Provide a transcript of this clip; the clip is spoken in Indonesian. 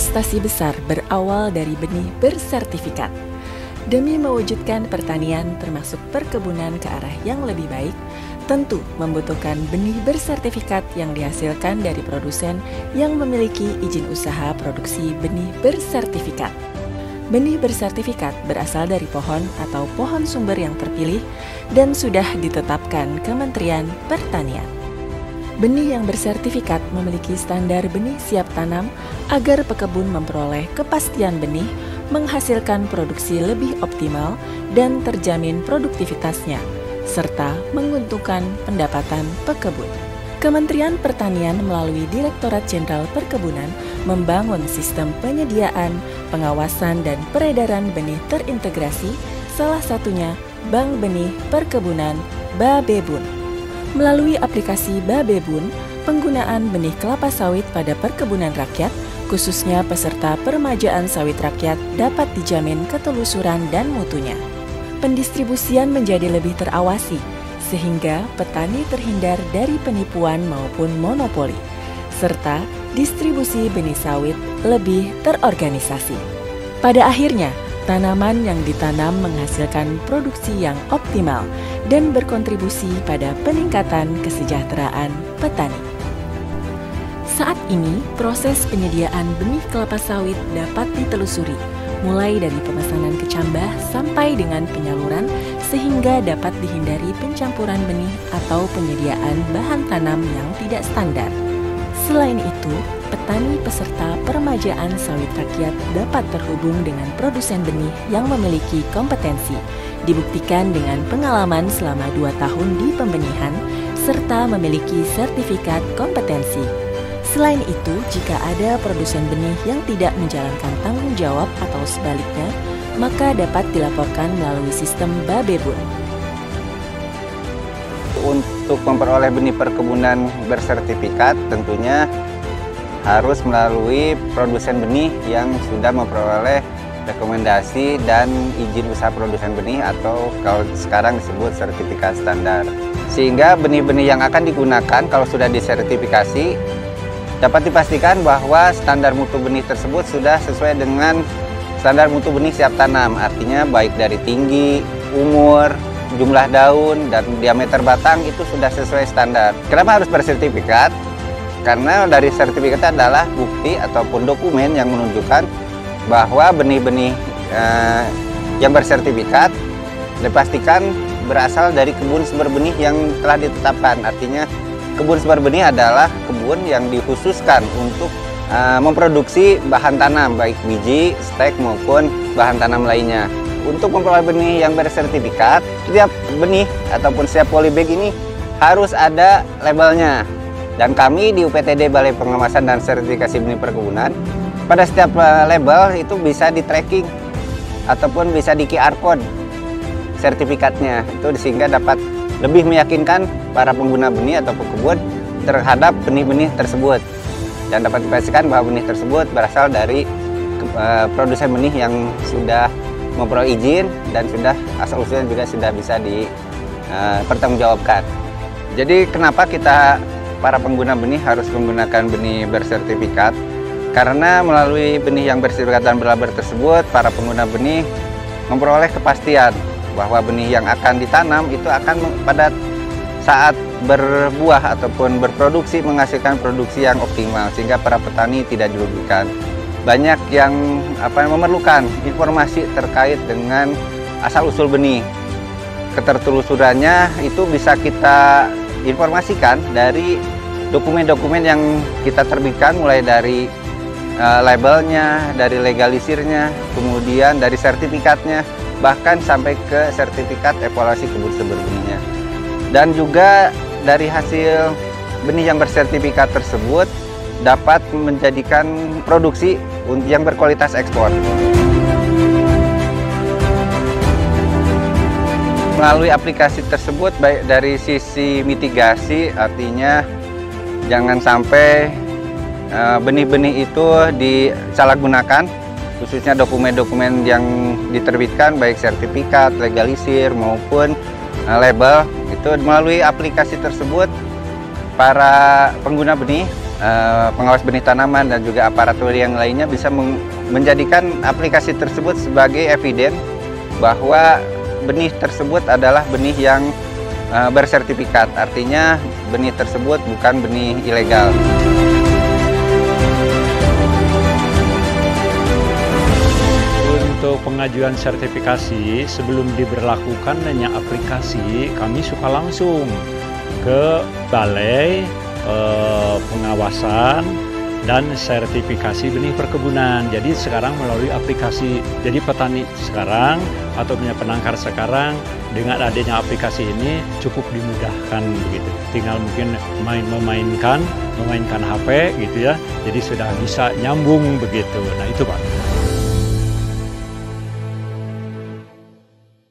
Prestasi besar berawal dari benih bersertifikat. Demi mewujudkan pertanian termasuk perkebunan ke arah yang lebih baik, tentu membutuhkan benih bersertifikat yang dihasilkan dari produsen yang memiliki izin usaha produksi benih bersertifikat. Benih bersertifikat berasal dari pohon atau pohon sumber yang terpilih dan sudah ditetapkan Kementerian Pertanian. Benih yang bersertifikat memiliki standar benih siap tanam agar pekebun memperoleh kepastian benih, menghasilkan produksi lebih optimal dan terjamin produktivitasnya, serta menguntungkan pendapatan pekebun. Kementerian Pertanian melalui Direktorat Jenderal Perkebunan membangun sistem penyediaan, pengawasan, dan peredaran benih terintegrasi, salah satunya Bank Benih Perkebunan Babebun. Melalui aplikasi Babebun, penggunaan benih kelapa sawit pada perkebunan rakyat, khususnya peserta permajaan sawit rakyat, dapat dijamin ketelusuran dan mutunya. Pendistribusian menjadi lebih terawasi, sehingga petani terhindar dari penipuan maupun monopoli, serta distribusi benih sawit lebih terorganisasi. Pada akhirnya, tanaman yang ditanam menghasilkan produksi yang optimal dan berkontribusi pada peningkatan kesejahteraan petani. Saat ini, proses penyediaan benih kelapa sawit dapat ditelusuri, mulai dari pemesanan kecambah sampai dengan penyaluran, sehingga dapat dihindari pencampuran benih atau penyediaan bahan tanam yang tidak standar. Selain itu, petani peserta permajaan sawit rakyat dapat terhubung dengan produsen benih yang memiliki kompetensi, dibuktikan dengan pengalaman selama 2 tahun di pembenihan, serta memiliki sertifikat kompetensi. Selain itu, jika ada produsen benih yang tidak menjalankan tanggung jawab atau sebaliknya, maka dapat dilaporkan melalui sistem Babebun. Untuk memperoleh benih perkebunan bersertifikat tentunya harus melalui produsen benih yang sudah memperoleh rekomendasi dan izin usaha produsen benih atau kalau sekarang disebut sertifikat standar. Sehingga benih-benih yang akan digunakan kalau sudah disertifikasi dapat dipastikan bahwa standar mutu benih tersebut sudah sesuai dengan standar mutu benih siap tanam. Artinya baik dari tinggi, umur, jumlah daun, dan diameter batang itu sudah sesuai standar. Kenapa harus bersertifikat? Karena dari sertifikat adalah bukti ataupun dokumen yang menunjukkan bahwa benih-benih yang bersertifikat dipastikan berasal dari kebun sumber benih yang telah ditetapkan. Artinya kebun sumber benih adalah kebun yang dikhususkan untuk memproduksi bahan tanam, baik biji, stek maupun bahan tanam lainnya. Untuk memperoleh benih yang bersertifikat, setiap benih ataupun setiap polybag ini harus ada labelnya. Dan kami di UPTD Balai Pengawasan dan Sertifikasi Benih Perkebunan, pada setiap label itu bisa di-tracking ataupun bisa di QR code sertifikatnya. Itu sehingga dapat lebih meyakinkan para pengguna benih atau pekebun terhadap benih-benih tersebut. Dan dapat dipastikan bahwa benih tersebut berasal dari produsen benih yang sudah memperoleh izin dan sudah asal-usulnya juga sudah bisa dipertanggungjawabkan. Jadi kenapa kita para pengguna benih harus menggunakan benih bersertifikat? Karena melalui benih yang bersertifikat dan berlabel tersebut, para pengguna benih memperoleh kepastian bahwa benih yang akan ditanam itu akan pada saat berbuah ataupun berproduksi menghasilkan produksi yang optimal, sehingga para petani tidak dirugikan. Banyak yang memerlukan informasi terkait dengan asal-usul benih. Ketertelusurannya itu bisa kita informasikan dari dokumen-dokumen yang kita terbitkan, mulai dari labelnya, dari legalisirnya, kemudian dari sertifikatnya, bahkan sampai ke sertifikat evaluasi kebun sumber benihnya. Dan juga dari hasil benih yang bersertifikat tersebut dapat menjadikan produksi yang berkualitas ekspor. Melalui aplikasi tersebut, baik dari sisi mitigasi, artinya jangan sampai benih-benih itu disalahgunakan, khususnya dokumen-dokumen yang diterbitkan, baik sertifikat, legalisir, maupun label. Itu melalui aplikasi tersebut, para pengguna benih pengawas benih tanaman dan juga aparatur yang lainnya bisa menjadikan aplikasi tersebut sebagai eviden bahwa benih tersebut adalah benih yang bersertifikat, artinya benih tersebut bukan benih ilegal. Untuk pengajuan sertifikasi, sebelum diberlakukannya aplikasi, kami suka langsung ke Balai Pengawasan dan Sertifikasi Benih Perkebunan. Jadi sekarang melalui aplikasi, jadi petani sekarang atau penangkar sekarang dengan adanya aplikasi ini cukup dimudahkan begitu. Tinggal mungkin memainkan HP gitu ya. Jadi sudah bisa nyambung begitu. Nah itu Pak.